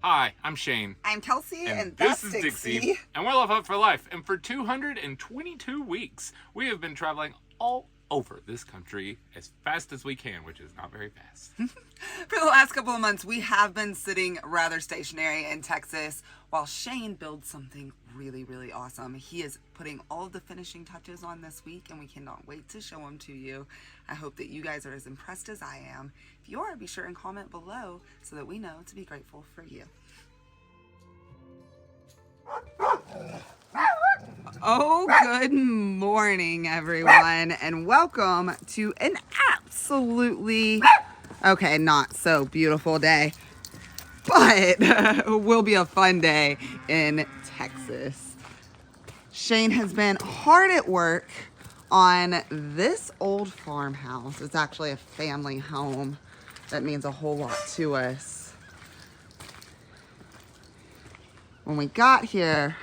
Hi, I'm Shane. I'm Kelsey, and this that's is Dixie. And we're Love Up for Life. And for 222 weeks, we have been traveling all over this country as fast as we can, which is not very fast. For the last couple of months, we have been sitting rather stationary in Texas while Shane builds something really, really awesome. He is putting all of the finishing touches on this week, and we cannot wait to show them to you. I hope that you guys are as impressed as I am. If you are, be sure and comment below so that we know to be grateful for you. Oh, good morning, everyone, and welcome to an absolutely, okay, not so beautiful day, but will be a fun day in Texas. Shane has been hard at work on this old farmhouse. It's actually a family home. That means a whole lot to us. When we got here,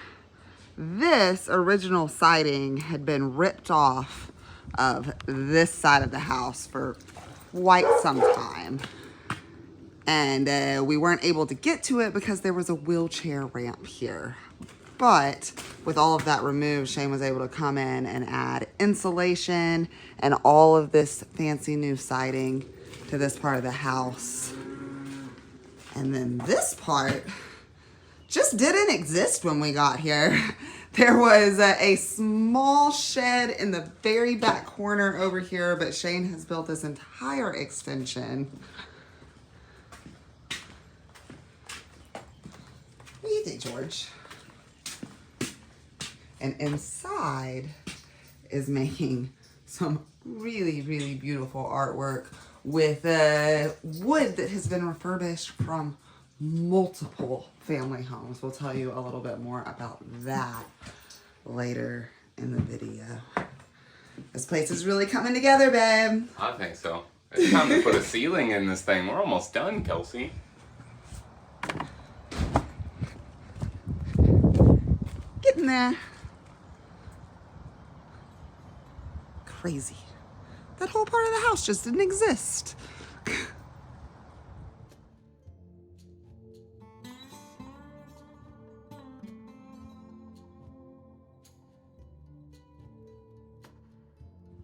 this original siding had been ripped off of this side of the house for quite some time. And we weren't able to get to it because there was a wheelchair ramp here. But with all of that removed, Shane was able to come in and add insulation and all of this fancy new siding to this part of the house. And then this part just didn't exist when we got here. There was a small shed in the very back corner over here, but Shane has built this entire extension. What do you think, George? And inside is making some really, really beautiful artwork with wood that has been refurbished from multiple family homes. We'll tell you a little bit more about that later in the video. This place is really coming together, babe. I think so. It's time to put a ceiling in this thing. We're almost done, Kelsey. Getting there. Crazy. That whole part of the house just didn't exist.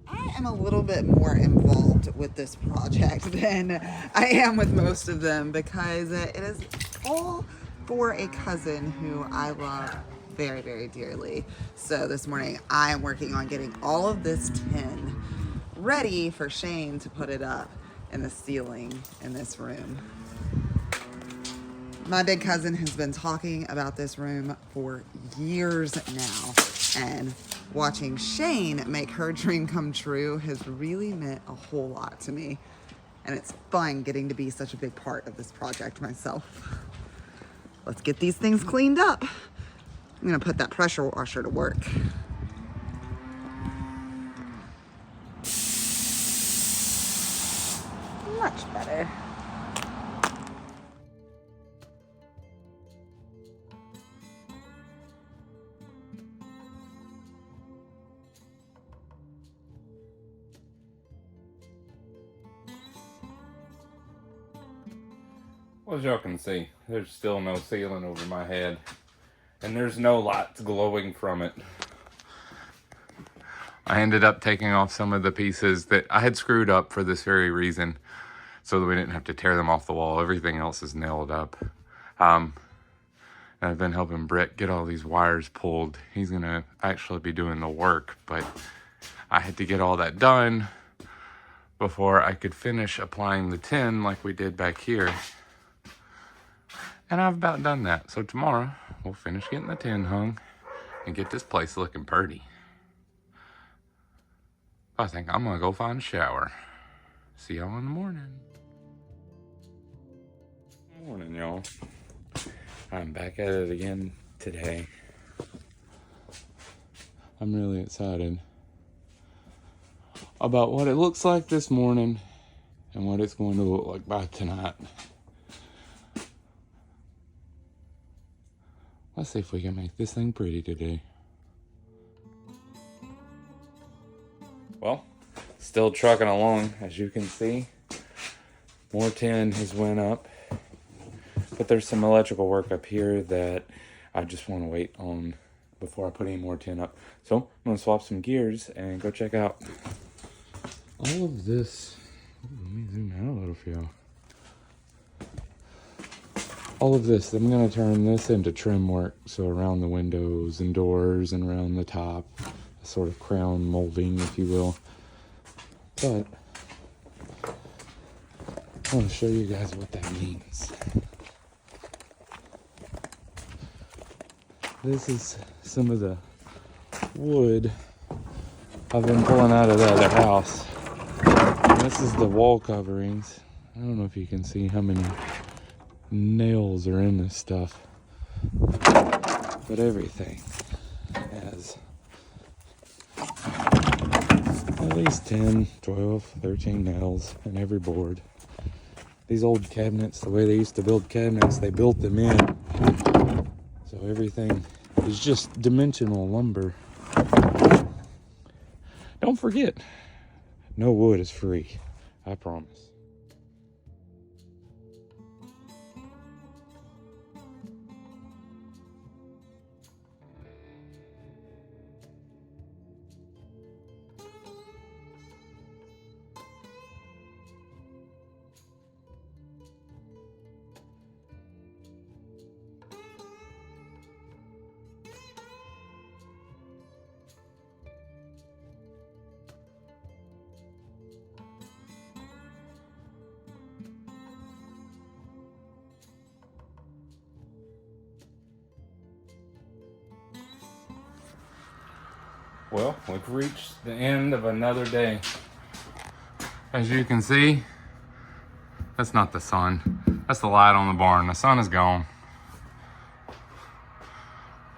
I am a little bit more involved with this project than I am with most of them because it is all for a cousin who I love very, very dearly. So this morning I am working on getting all of this tin ready for Shane to put it up in the ceiling in this room. My big cousin has been talking about this room for years now, and watching Shane make her dream come true has really meant a whole lot to me. And it's fun getting to be such a big part of this project myself. Let's get these things cleaned up. I'm gonna put that pressure washer to work. Much better. Well, as y'all can see, there's still no ceiling over my head. And there's no lights glowing from it. I ended up taking off some of the pieces that I had screwed up for this very reason, so that we didn't have to tear them off the wall. Everything else is nailed up. And I've been helping Brett get all these wires pulled. He's gonna actually be doing the work, but I had to get all that done before I could finish applying the tin like we did back here. And I've about done that. So tomorrow, we'll finish getting the tin hung and get this place looking pretty. I think I'm gonna go find a shower. See y'all in the morning. Morning, y'all. I'm back at it again today. I'm really excited about what it looks like this morning and what it's going to look like by tonight. Let's see if we can make this thing pretty today. Well, still trucking along, as you can see. More tin has went up. But there's some electrical work up here that I just want to wait on before I put any more tin up. So I'm going to swap some gears and go check out all of this. Ooh, let me zoom out a little for y'all. All of this, I'm going to turn this into trim work. So around the windows and doors and around the top, a sort of crown molding, if you will. But I want to show you guys what that means. This is some of the wood I've been pulling out of the other house. And this is the wall coverings. I don't know if you can see how many nails are in this stuff. But everything has at least 10, 12, 13 nails in every board. These old cabinets, the way they used to build cabinets, they built them in. So everything is just dimensional lumber. Don't forget, no wood is free, I promise. Well, we've reached the end of another day. As you can see, that's not the sun. That's the light on the barn. The sun is gone.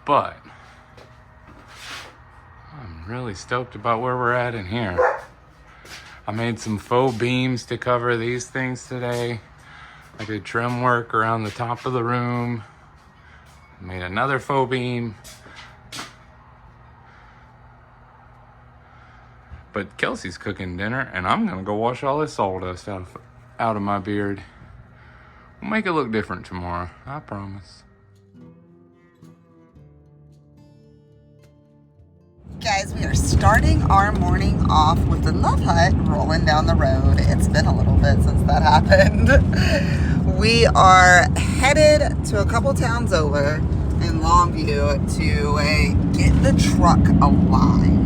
But I'm really stoked about where we're at in here. I made some faux beams to cover these things today. I did trim work around the top of the room. Made another faux beam. But Kelsey's cooking dinner, and I'm gonna go wash all this sawdust out of my beard. We'll make it look different tomorrow, I promise. Guys, we are starting our morning off with the Love Hut rolling down the road. It's been a little bit since that happened. We are headed to a couple towns over in Longview to get the truck aligned.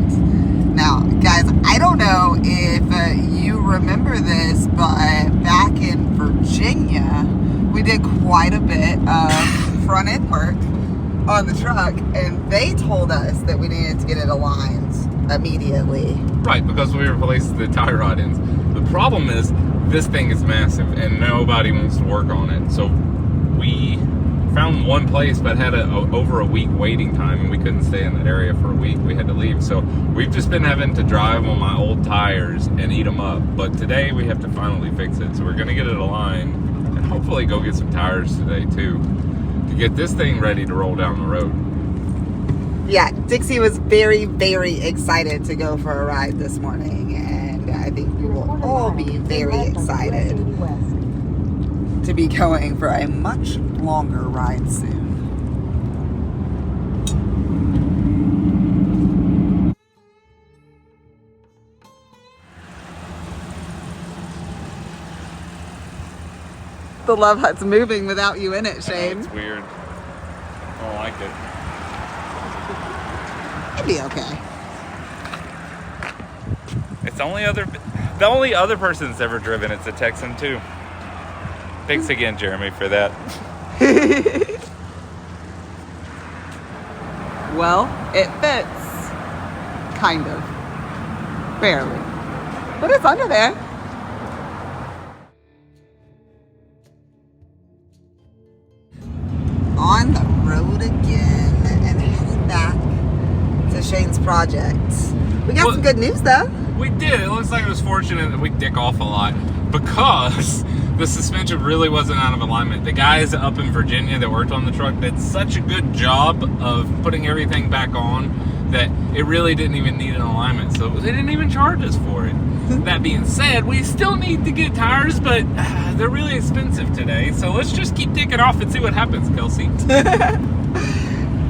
Now, guys, I don't know if you remember this, but back in Virginia, we did quite a bit of front end work on the truck, and they told us that we needed to get it aligned immediately. Right, because we replaced the tie rod ends. The problem is, this thing is massive, and nobody wants to work on it. So we found one place, but had over a week waiting time, and we couldn't stay in that area for a week. We had to leave. So we've just been having to drive on my old tires and eat them up. But today we have to finally fix it. So we're going to get it aligned and hopefully go get some tires today too, to get this thing ready to roll down the road. Yeah, Dixie was very, very excited to go for a ride this morning, and I think we will all be very excited to be going for a much longer ride soon. The Love Hut's moving without you in it, Shane. It's weird. I don't like it. It'd be okay. It's the only other person that's ever driven it's a Texan too. Thanks again, Jeremy, for that. Well, it fits. Kind of. Barely. But it's under there. On the road again and headed back to Shane's project. We got some good news though. We did. It looks like it was fortunate that we dick off a lot because the suspension really wasn't out of alignment. The guys up in Virginia that worked on the truck did such a good job of putting everything back on that it really didn't even need an alignment. So they didn't even charge us for it. That being said, we still need to get tires, but they're really expensive today. So let's just keep taking off and see what happens, Kelsey.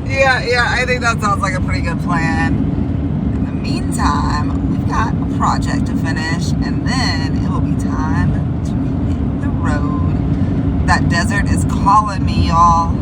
Yeah, I think that sounds like a pretty good plan. In the meantime, we've got a project to finish, and then it will be time to hit the road. That desert is calling me, y'all.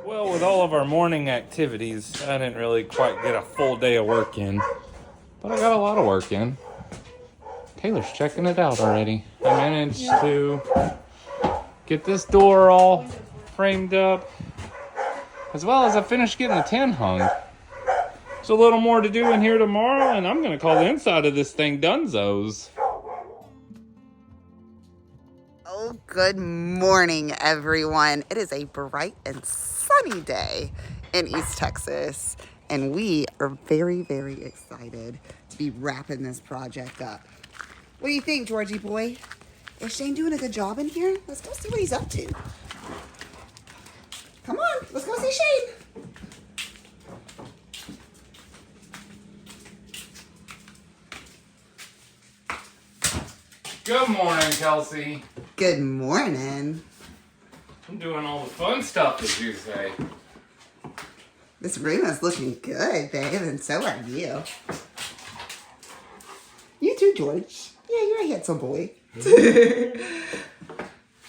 Well, with all of our morning activities, I didn't really quite get a full day of work in, but I got a lot of work in. Taylor's checking it out already. I managed to get this door all framed up, as well as I finished getting the tin hung. There's a little more to do in here tomorrow, and I'm going to call the inside of this thing Dunzos. Oh, good morning, everyone. It is a bright and sunny day in East Texas, and we are very, very excited to be wrapping this project up. What do you think, Georgie boy? Is Shane doing a good job in here? Let's go see what he's up to. Come on, let's go see Shane. Good morning, Kelsey. Good morning. I'm doing all the fun stuff, as you say. This room is looking good, babe, and so are you. You too, George. Yeah, you're a handsome boy.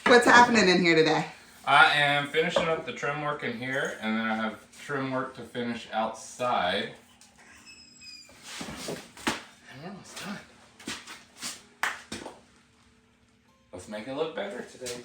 What's happening in here today? I am finishing up the trim work in here, and then I have trim work to finish outside. And we're almost done. Let's make it look better today.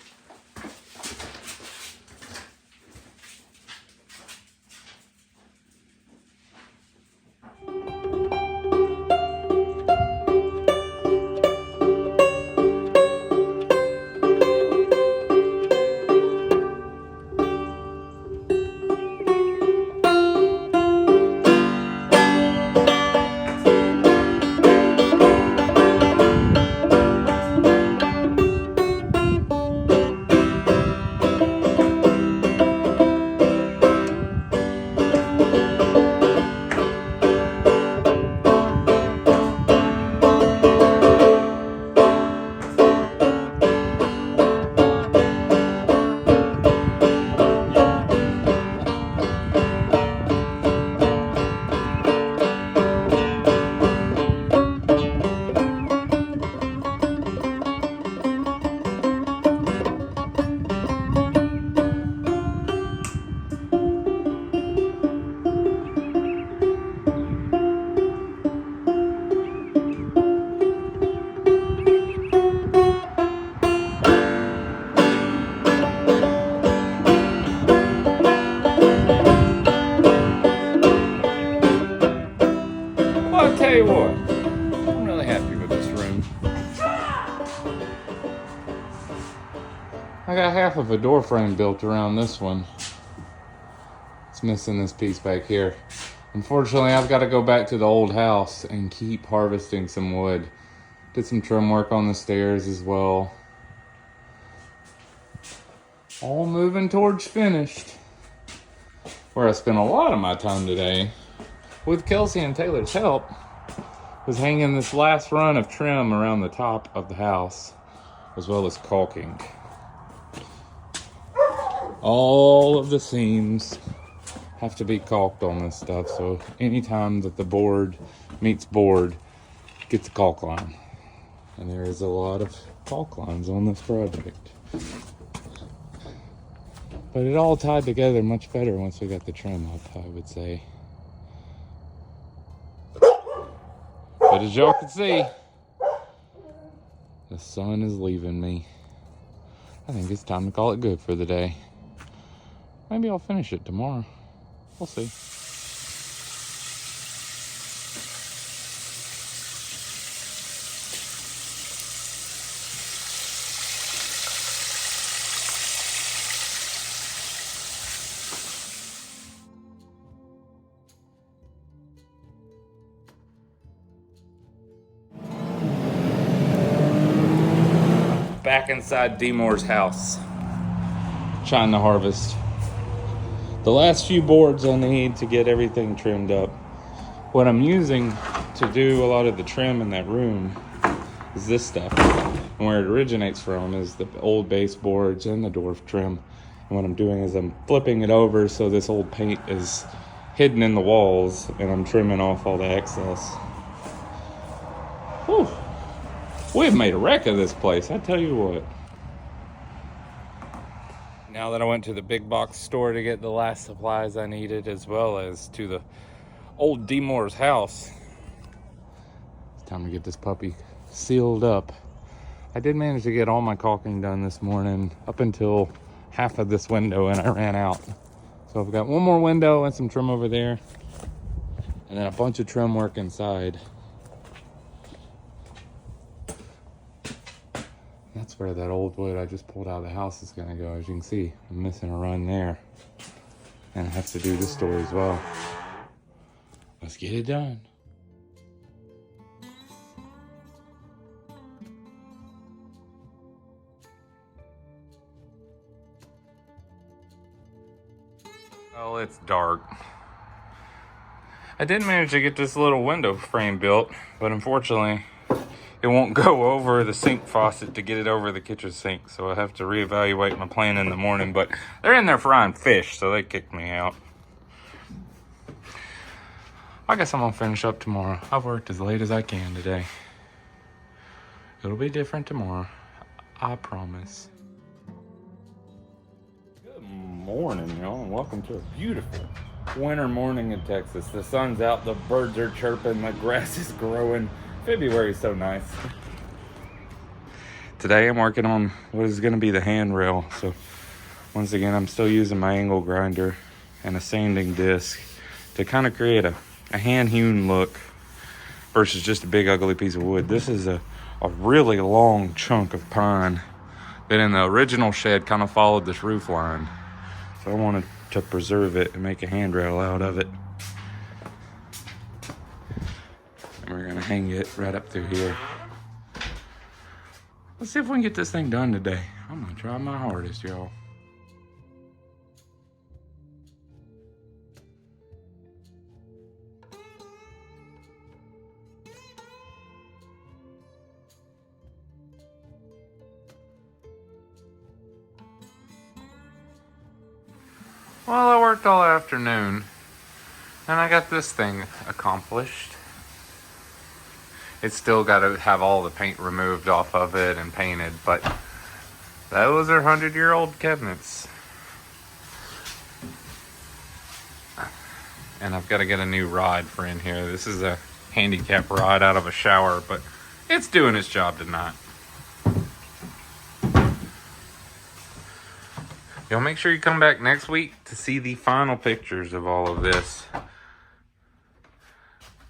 Well, I'll tell you what, I'm really happy with this room. I got half of a door frame built around this one. It's missing this piece back here. Unfortunately, I've got to go back to the old house and keep harvesting some wood. Did some trim work on the stairs as well. All moving towards finished. Where I spent a lot of my time today, with Kelsey and Taylor's help, was hanging this last run of trim around the top of the house, as well as caulking. All of the seams have to be caulked on this stuff, so anytime that the board meets board, gets a caulk line. And there is a lot of caulk lines on this project. But it all tied together much better once we got the trim up, I would say. But as y'all can see, the sun is leaving me. I think it's time to call it good for the day. Maybe I'll finish it tomorrow. We'll see. back inside Deemore's house, trying to harvest the last few boards I need to get everything trimmed up. What I'm using to do a lot of the trim in that room is this stuff. And where it originates from is the old baseboards and the dwarf trim. And what I'm doing is I'm flipping it over so this old paint is hidden in the walls, and I'm trimming off all the excess. Whew. We've made a wreck of this place, I tell you what. Now that I went to the big box store to get the last supplies I needed, as well as to the old Deemore's house, it's time to get this puppy sealed up. I did manage to get all my caulking done this morning up until half of this window, and I ran out. So I've got one more window and some trim over there, and then a bunch of trim work inside. That's where that old wood I just pulled out of the house is gonna go. As you can see, I'm missing a run there. And I have to do this door as well. Let's get it done. Well, it's dark. I did manage to get this little window frame built, but unfortunately, it won't go over the sink faucet to get it over the kitchen sink, so I'll have to reevaluate my plan in the morning. But they're in there frying fish, so they kicked me out. I guess I'm gonna finish up tomorrow. I've worked as late as I can today. It'll be different tomorrow, I promise. Good morning, y'all, and welcome to a beautiful winter morning in Texas. The sun's out, the birds are chirping, the grass is growing. February is so nice. Today I'm working on what is going to be the handrail. So once again, I'm still using my angle grinder and a sanding disc to kind of create a hand-hewn look versus just a big ugly piece of wood. This is a really long chunk of pine that in the original shed kind of followed this roof line. So I wanted to preserve it and make a handrail out of it. And we're gonna hang it right up through here. Let's see if we can get this thing done today. I'm gonna try my hardest, y'all. Well, I worked all afternoon, and I got this thing accomplished. It's still got to have all the paint removed off of it and painted, but those are 100-year-old cabinets. And I've got to get a new rod for in here. This is a handicap rod out of a shower, but it's doing its job tonight. Y'all make sure you come back next week to see the final pictures of all of this.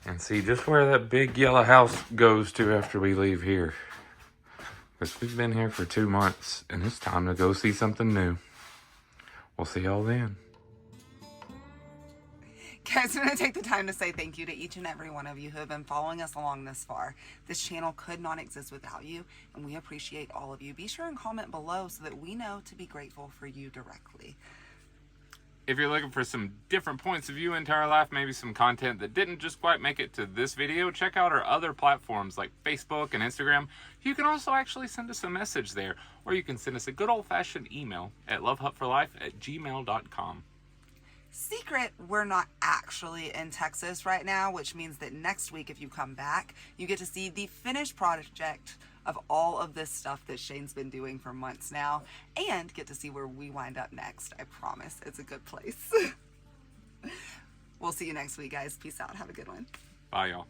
And see just where that big yellow house goes to after we leave here. Because we've been here for 2 months, and it's time to go see something new. We'll see y'all then. Guys, I'm going to take the time to say thank you to each and every one of you who have been following us along this far. This channel could not exist without you, and we appreciate all of you. Be sure and comment below so that we know to be grateful for you directly. If you're looking for some different points of view into our life, maybe some content that didn't just quite make it to this video, check out our other platforms like Facebook and Instagram. You can also actually send us a message there, or you can send us a good old-fashioned email at lovehutforlife@gmail.com. Secret, we're not actually in Texas right now, which means that next week, if you come back, you get to see the finished project of all of this stuff that Shane's been doing for months now, and get to see where we wind up next. I promise it's a good place. We'll see you next week, guys. Peace out. Have a good one. Bye, y'all.